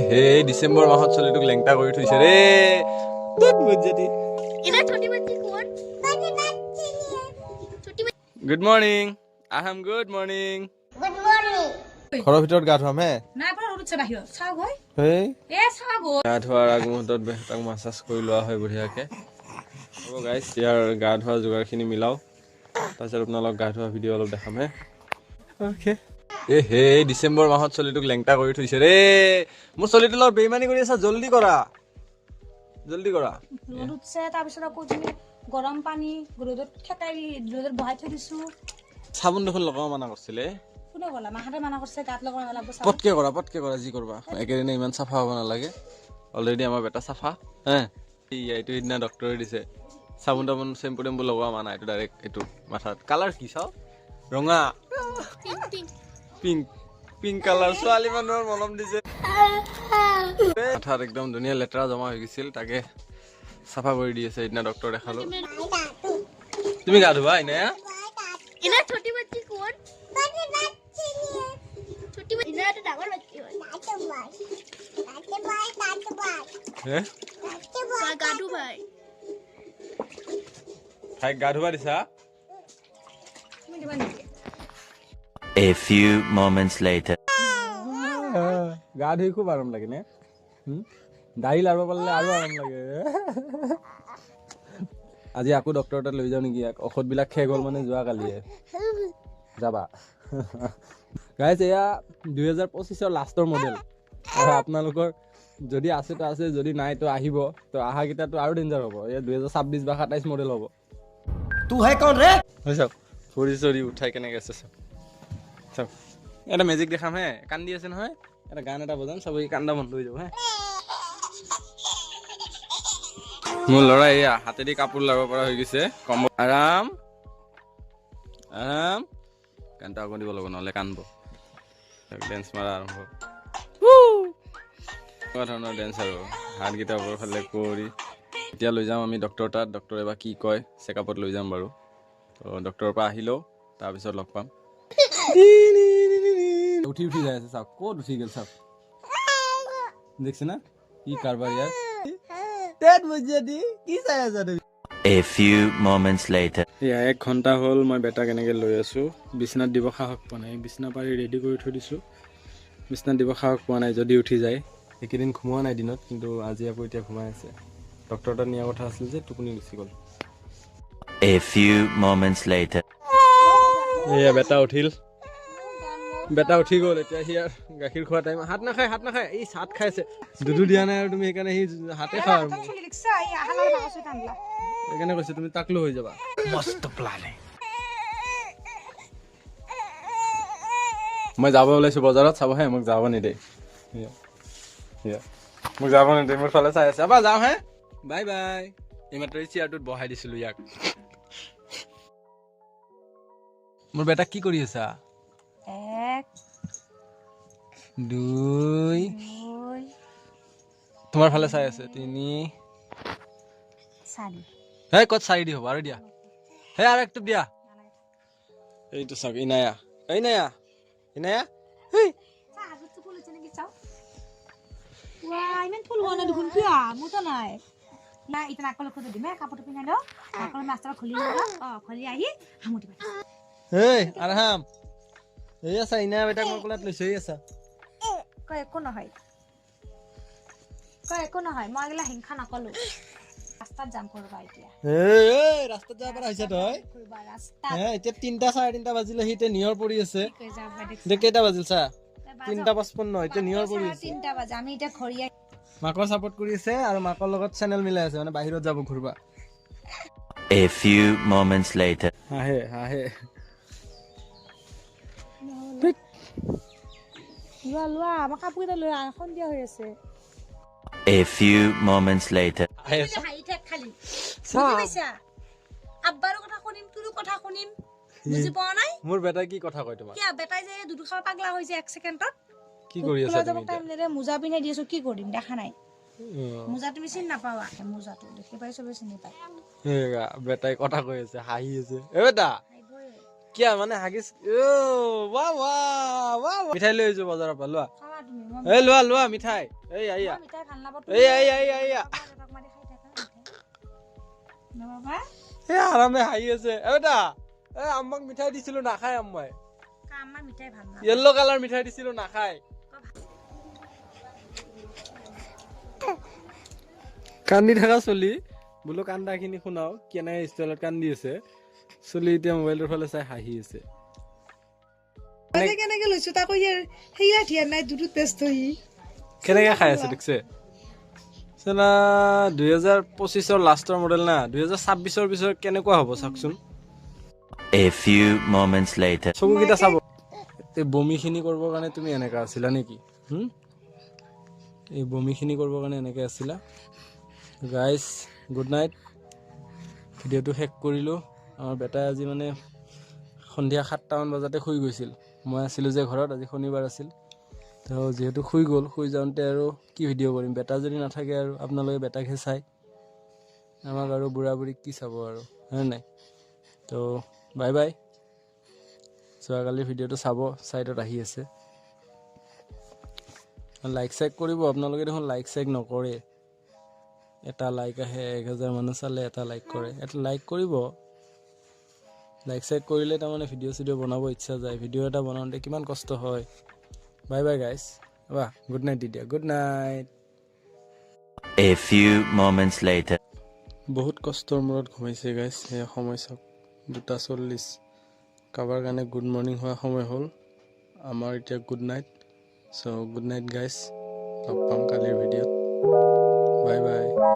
হে ডিসেম্বৰ মাহত চলিটোক লেংটা কৰি থৈছে ৰে তোত বুঝাতি এটা ছোটি বাচ্চি কোন গুড মৰ্নিং আহাম গুড মৰ্নিং গুড মৰ্নিং ঘৰৰ ভিতৰত গা ধুৱাম হে নাই পৰা উঠছে বাহিৰত চাও গৈ হেই এ চাও গৈ গা ধোৱাৰ আগমুহূৰ্তত বেহতাক মাছাজ কৰি লোৱা হয় বঢ়িয়াকে হ'ব গাইছ ইয়াৰ গা ধোৱা যোগাৰখিনি মিলাও তাৰপিছত আপোনালোক গা ধোৱা ভিডিঅ' অলপ দেখাম হে ওকে হে ডিসেম্বৰ মাহত চলিটোক লেংটা কৰি থৈছে ৰে মোৰ চলিটো লগত বেইমানি কৰি আছা জলদি কৰা ৰ'দ উঠছে তাৰপিছত আকৌ তুমি গৰম পানী ৰ'দত ঠেকাই ৰ'দত বহাই থৈ দিছো চাবোন দেখোন লগাব মানা কৰিছিলে কোনে ক'লা মাহঁতে মানা কৰিছে গাত লগাব নালাগিব পটকে কৰা যি কৰবা একেদিনে ইমান চাফা হ'ব নালাগে অলৰেডি আমাৰ বেটা চাফা হে এইটো সিদিনা ডক্টৰে দিছে চাবোন তাবোন চেম্পু টেম্পু লগোৱা মানা এইটো ডাইৰেক্ট এইটো মাথাত কালাৰ কি চাও ৰঙা পিংক কালাৰ ছোৱালী মানুহৰ মলম দিছে মাথাত একদম ধুনীয়া লেতেৰা জমা হৈ গৈছিল তাকে চাফা কৰি দি আছে সেইদিনা ডক্টৰ দেখালো তুমি গা ধুবা এনে এটা ছোটি বাচ্চি কোন ছোটি বাচ্চি না এটা ডাঙৰ বাচ্চি হয় হে গাডু ভাই ভাইক গা ধুবা দিছা তুমি দিবা নেকি A few moments later. গা ধুই খুব আৰাম লাগে নে দাঢ়ি লাৰিব পাৰিলে আৰু আৰাম লাগে আজি আকৌ ডক্টৰ তাত লৈ যাওঁ নেকি ঔষধবিলাক শেষ হ'ল মানে যোৱা কালিয়ে যাবা গাইজ এয়া 2025ৰ লাষ্টৰ মডেল আৰু আপোনালোকৰ যদি আছে তো আছে যদি নাই তো আহিব তো আহাকেইটাতো আৰু ডেঞ্জাৰ হ'ব এয়া 2026 বা 27 মডেল হ'ব तू है कौन रे? চাওক ভৰি চৰি উঠাই কেনেকৈ আছে চাওক চাওক এটা মেজিক দেখাম হে কান্দি আছে নহয় এটা গান এটা বজাম চাব এই কান্দা বন্ধ হৈ যাব হে মোৰ ল'ৰা এয়া হাতেদি কাপোৰ লাৰিব পৰা হৈ গৈছে কম আৰাম গানটা আকৌ দিব লাগিব নহ'লে কান্দব ডেন্স মাৰা আৰম্ভ এনেকুৱা ধৰণৰ ডেন্স আৰু হাতকেইটা ওপৰৰ ফালে কৰি এতিয়া লৈ যাম আমি ডক্টৰ তাত ডক্টৰে বা কি কয় চেকআপত লৈ যাম বাৰু তো ডক্টৰৰ পৰা আহি লওঁ তাৰপিছত লগ পাম উঠি যাই আছে চাওক ক'ত উঠি গ'ল চাওক দেখছে না কি কাৰবাৰ ইয়াৰ কি চাই আছা তুমি A few moments later. এয়া 1 ঘণ্টা হ'ল মই বেটাক এনেকৈ লৈ আছোঁ বিচনাত দিব সাহস পোৱা নাই বিচনা পাৰি ৰেডি কৰি থৈ দিছোঁ বিচনাত দিব সাহস পোৱা নাই যদি উঠি যায় এইকেইদিন ঘুমোৱা নাই দিনত কিন্তু আজি আকৌ এতিয়া ঘুমাই আছে ডক্টৰ তাত নিয়া কথা আছিল যে টোপনি গুচি গ'ল A few moments later. এয়া বেটা উঠি গ'ল এতিয়া সি গাখীৰ খোৱা টাইম হাত নাখায় এই চাট খাইছে দুধু দিয়া নাই আৰু তুমি সেইকাৰণে সি হাতে খা আৰু সেইকাৰণে কৈছে তুমি তাক লৈ হৈ যাবা मस्त प्लान है. মই যাব ওলাইছোঁ বজাৰত চাব হে মোক যাব নিদে মোক যাব নিদে মোৰ ফালে চাই আছে আবা যাওঁ হে বাই বাই এইমাত্ৰ এই চেয়াৰটোত বহাই দিছিলোঁ ইয়াক মোৰ বেটা কি কৰি আছা 1 2 2 তোমাৰ ফালে চাই আছে 3 4 হে ক'ত 4 দি হ'ব আৰু দিয়া হে আৰু একটু দিয়া এইটো চাওক ইনায়া হেই চাহাজটো ফুল আছে নেকি চাও ওয়া ইমান ফুল হোৱা নাই দেখোন কিয় মোৰতো নাই না ইটা নাকল খুলি দিমে কাপড় পিনাই ল নাকল মাছটা খুলি লবা খুলি আহি হামুটি পাই হেই আৰাম এই আছা ইনায়া বেটাক মই কোলাত লৈছো এই আছা কয় একো নহয় মই আগলা হিংসা নকলো ৰাস্তাত যাম কৰবা এতিয়া এই ৰাস্তাত যাব পৰা হৈছে তই কৰবা ৰাস্তাত হে এতিয়া 3টা 3:30 বাজিলে হিতে নিয়ৰ পৰি আছে কৈ যাব দে কেইটা বাজিল চা 3:55 এতিয়া নিয়ৰ পৰি আছে 3টা বাজে আমি এতিয়া ঘৰিয়া মাকৰ সাপোৰ্ট কৰি আছে আৰু মাকৰ লগত চেনেল মিলাই আছে মানে বাহিৰত যাব ঘুৰবা A few moments later. হাহে লোৱা আমাৰ কাপোৰ এটা লৈ সন্ধিয়া হৈ আছে A few moments later. হাঁহি থাক খালি বুজি পাইছা আব্বাৰৰ কথা শুনিম তোৰো কথা শুনিম বুজি পোৱা নাই মোৰ বেটাই কি কথা কয় তোমাক কিয়া বেটাই যে দুধু খাব পাগলা হৈ যায় 1 সেকেন্ডত কি কৰি আছা তুমি টাইম নেৰে মোজা পিনাই দিছো কি কৰিম দেখা নাই মোজা তুমি চিন নাপাৱা মোজাটো দেখি পাই চবে চিনি পায় বেটাই কথা কৈ আছে হাঁহি আছে এ বেটা কিয় মানে হাগিছ ৱাহ ৱাহ ৱাহ মিঠাই লৈ আহিছো বজাৰৰ পৰা লোৱা খাবা তুমি মই এই লোৱা লোৱা মিঠাই এই আইয়া মিঠাই ভাল নাপাওঁ এই আইয়া দেউতাক মাৰি খাই থাকা মিঠাই ন বাবা এই আৰামে হাঁহি আছে এটা এই আম্মাক মিঠাই দিছিলো নাখায় আম্মাই আমাৰ মিঠাই ভাল নাপাওঁ য়েল্লো কালাৰ মিঠাই দিছিলো নাখায় কান্দি থকা চলি বোলো কান্দাখিনি শুনাও কেনেকে ষ্টাইলত কান্দি আছে চলি এতিয়া মোবাইলটোৰ ফালে চাই হাঁহি আছে কেনেকে লৈছো তাকো সেয়া দিয়া নাই দুধত ব্যস্ত হি কেনেকে খাই আছে দেখছে চালা 2025ৰ লাষ্টৰ মডেল না 2026ৰ পিছত কেনেকুৱা হ'ব চাওকচোন A few moments later. চকুকেইটা চাব এই বমিখিনি কৰিবৰ কাৰণে তুমি এনেকা আছিলা নেকি এই বমিখিনি কৰিবৰ কাৰণে এনেকে আছিলা গাইজ গুড নাইট ভিডিঅ'টো শেষ কৰিলোঁ আমাৰ বেটাই আজি মানে সন্ধিয়া 7টামান বজাতে শুই গৈছিল মই আছিলোঁ যে ঘৰত আজি শনিবাৰ আছিল তো যিহেতু শুই গ'ল শুই যাওঁতে আৰু কি ভিডিঅ' কৰিম বেটা যদি নাথাকে আৰু আপোনালোকে বেটাকহে চাই আমাক আৰু বুঢ়া বুঢ়ীক কি চাব আৰু হয় নাই তো বাই বাই যোৱাকালিৰ ভিডিঅ'টো চাব ছাইডত আহি আছে লাইক চাইক কৰিব আপোনালোকে দেখোন লাইক চাইক নকৰে এটা লাইক আহে 1000 মানুহ চালে এটা লাইক কৰে এটা লাইক কৰিব লাইক চাইক কৰিলে তাৰমানে ভিডিঅ' চিডিঅ' বনাব ইচ্ছা যায় ভিডিঅ' এটা বনাওঁতে কিমান কষ্ট হয় বাই বাই গাইজ বাহ গুড নাইট দি দিয়া good night A few moments later. বহুত কষ্টৰ মূৰত ঘুমাইছে গাইজ সেয়া সময় চাওক 2:40 কাৰোবাৰ কাৰণে গুড মৰ্ণিং হোৱা সময় হ'ল আমাৰ এতিয়া গুড নাইট চ' গুড নাইট গাইজ লগ পাম কালিৰ ভিডিঅ'ত বাই বাই